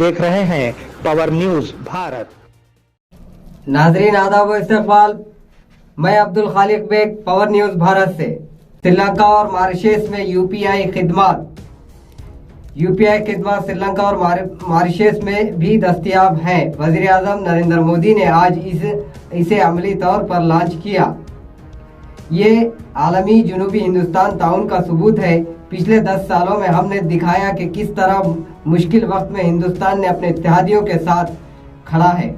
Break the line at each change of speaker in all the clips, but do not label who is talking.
देख रहे हैं पावर न्यूज भारत।
नाजरीन आदाब व इस्तकबाल, मैं अब्दुल खालिक बेग पावर न्यूज भारत से। श्रीलंका और मॉरिशस में यूपीआई खिदमत श्रीलंका और मॉरिशस में भी दस्तयाब हैं। वज़ीर आज़म नरेंद्र मोदी ने आज इसे अमली तौर पर लॉन्च किया। ये आलमी जनूबी हिंदुस्तान ताउन का सबूत है। पिछले 10 सालों में हमने दिखाया कि किस तरह मुश्किल वक्त में हिंदुस्तान ने अपने इत्तेहादियों के साथ खड़ा है।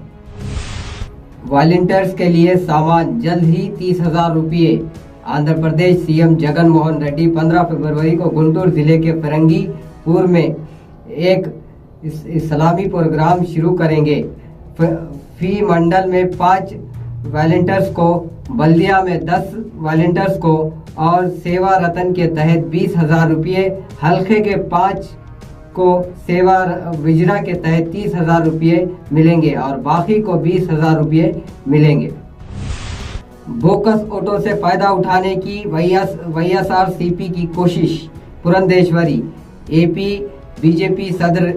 वॉलंटियर्स के लिए सामान जल्द ही 30,000 रुपये। आंध्र प्रदेश सीएम जगन मोहन रेड्डी 15 फरवरी को गुंटूर जिले के फिरंगीपुर में एक इस्लामी प्रोग्राम शुरू करेंगे। फी मंडल में 5 वॉलंटियर्स को, बल्दिया में 10 वॉलंटियर्स को और सेवा रतन के तहत 20,000 रुपये, हल्के के 5 को सेवा विजरा के तहत 30,000 रुपये मिलेंगे और बाकी को 20,000 रुपये मिलेंगे। बोकस ऑटो से फायदा उठाने की वाईएसआरसीपी की कोशिश। पुरंदेश्वरी एपी बीजेपी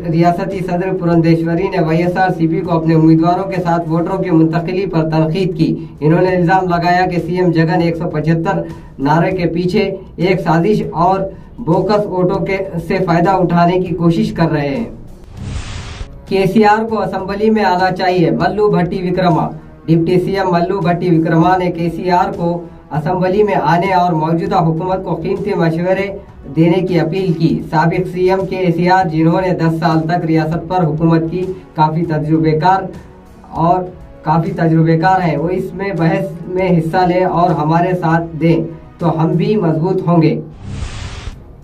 रियासती सदर पुरंदेश्वरी ने वाईएसआरसीपी को अपने उम्मीदवारों के साथ वोटरों की मुंतकिली पर तनकीद की। इन्होंने इल्जाम लगाया कि सीएम जगन 175 नारे के पीछे एक साजिश और बोकस ऑटो से फायदा उठाने की कोशिश कर रहे हैं। केसीआर को असेंबली में आना चाहिए, मल्लू भट्टी विक्रमा। डिप्टी सीएम मल्लू भट्टी विक्रमा ने केसीआर को असेंबली में आने और मौजूदा हुकूमत को कीमती मशवरे देने की अपील की। साबिक सीएम केसीआर, जिन्होंने 10 साल तक रियासत पर हुकूमत की, काफ़ी तजुर्बेकार है, वो इसमें बहस में हिस्सा लें और हमारे साथ दें तो हम भी मजबूत होंगे।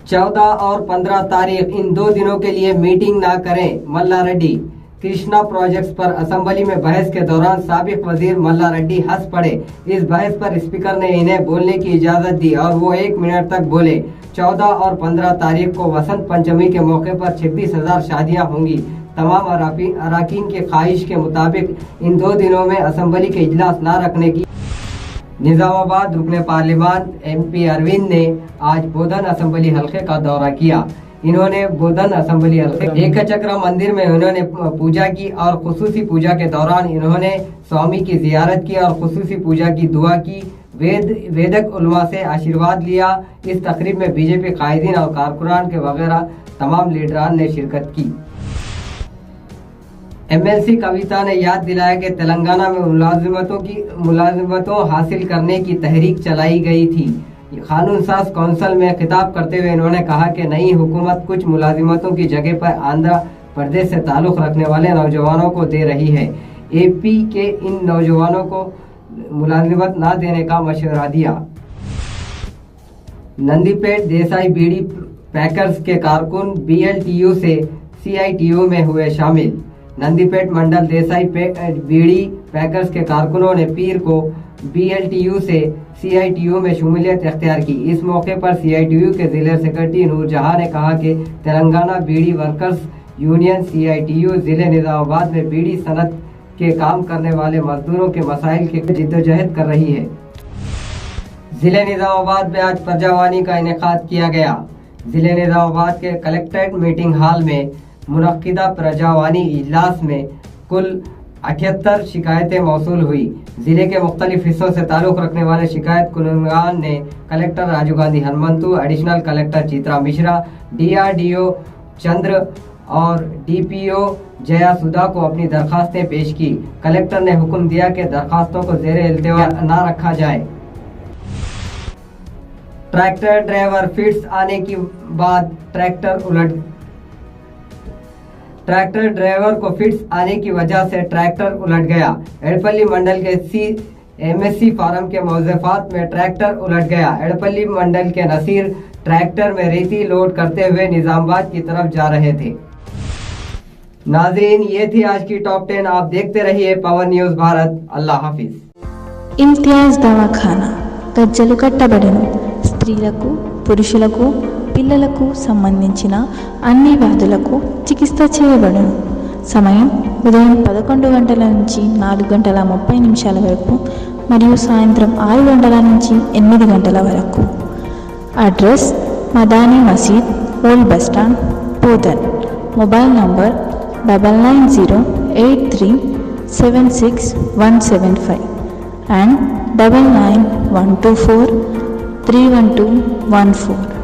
14 और 15 तारीख इन 2 दिनों के लिए मीटिंग ना करें, मल्ला रेड्डी। कृष्णा प्रोजेक्ट्स पर असेंबली में बहस के दौरान साबिक वजीर मल्ला रेड्डी हंस पड़े। इस बहस पर स्पीकर ने इन्हें बोलने की इजाजत दी और वो 1 मिनट तक बोले। 14 और 15 तारीख को वसंत पंचमी के मौके पर 26,000 शादियां होंगी। तमाम अराकीन की ख्वाहिश के मुताबिक इन 2 दिनों में असेंबली के इजलास न रखने की। निजामाबाद रुकने पार्लियामान MP अरविंद ने आज बोधन असेंबली हल्के का दौरा किया। इन्होंने बोधन असेंबली हल्के एकचक्र मंदिर में उन्होंने पूजा की और खुसूसी पूजा के दौरान इन्होंने स्वामी की जियारत की और खुसूसी पूजा की दुआ की। वेदक उलमा से आशीर्वाद लिया। इस तकरीब में बीजेपी कायदीन और कारकुनान के वगैरह तमाम लीडरान ने शिरकत की। MLC कविता ने याद दिलाया कि तेलंगाना में मुलाजिमतों हासिल करने की तहरीक चलाई गई थी। कानून साज कौंसिल में खिताब करते हुए इन्होंने कहा कि नई हुकूमत कुछ मुलाजिमतों की जगह पर आंध्र प्रदेश से ताल्लुक़ रखने वाले नौजवानों को दे रही है। AP के इन नौजवानों को मुलाजिमत न देने का मशवरा दिया। नंदीपेट देसाई बीड़ी पैकर्स के कारकुन BLTU से CITU में हुए शामिल। नंदीपेट मंडल देसाई बीड़ी पैकर्स के कारकुनों ने पीर को BLTU से CITU में शमूलियत इख्तियार की। इस मौके पर CITU के जिला सेक्रेटरी नूरजहां ने कहा कि तेलंगाना बीड़ी वर्कर्स यूनियन CITU जिले निजामाबाद में बीड़ी सनत के काम करने वाले मजदूरों के मसाइल की जिद्दोजहद कर रही है। जिले निजामाबाद में आज प्रजावानी का इनेकाद किया गया। जिले निजामाबाद के कलेक्ट्रेट मीटिंग हॉल में मुनक्किदा प्रजावानी इजलास में कुल 78 शिकायतें मौसूल हुई। जिले के मुख्तलिफ हिस्सों से ताल्लुक़ रखने वाले शिकायत कुनगान ने collector Raju Gandhi Hanumanthu, additional collector Chitra Mishra, DRDO Chandra और DPO जया सुधा को अपनी दरखास्तें पेश की। कलेक्टर ने हुक्म दिया कि दरखास्तों को ज़ेरे इल्तिवा न रखा जाए। ट्रैक्टर ड्राइवर फिट्स आने के बाद ट्रैक्टर ड्राइवर को फिट्स आने की वजह से ट्रैक्टर उलट गया। एड़पल्ली मंडल के MSC फार्म के मौजफात में ट्रैक्टर उलट गया। एड़पल्ली मंडल के नसीर ट्रैक्टर में रेती लोड करते हुए निजामाबाद की तरफ जा रहे थे। नाज़रीन, ये थी आज की टॉप 10। आप देखते रहिए पावर न्यूज भारत। अल्लाह हाफिज।
इम्तियाज दवाखाना గజ్జలు కట్టబడెను। స్త్రీలకు, పురుషులకు, పిల్లలకు సంబంధించిన అన్ని వ్యాధులకు చికిత్స చేయబడును। సమయం ఉదయం 11 గంటల నుంచి 4 గంటల 30 నిమిషాల వరకు మరియు సాయంత్రం 6 గంటల నుంచి 8 గంటల వరకు। అడ్రస్ మదానీ మసీద్, old bus stand, Bodhan. Mobile number 9908376175 and 9912431214.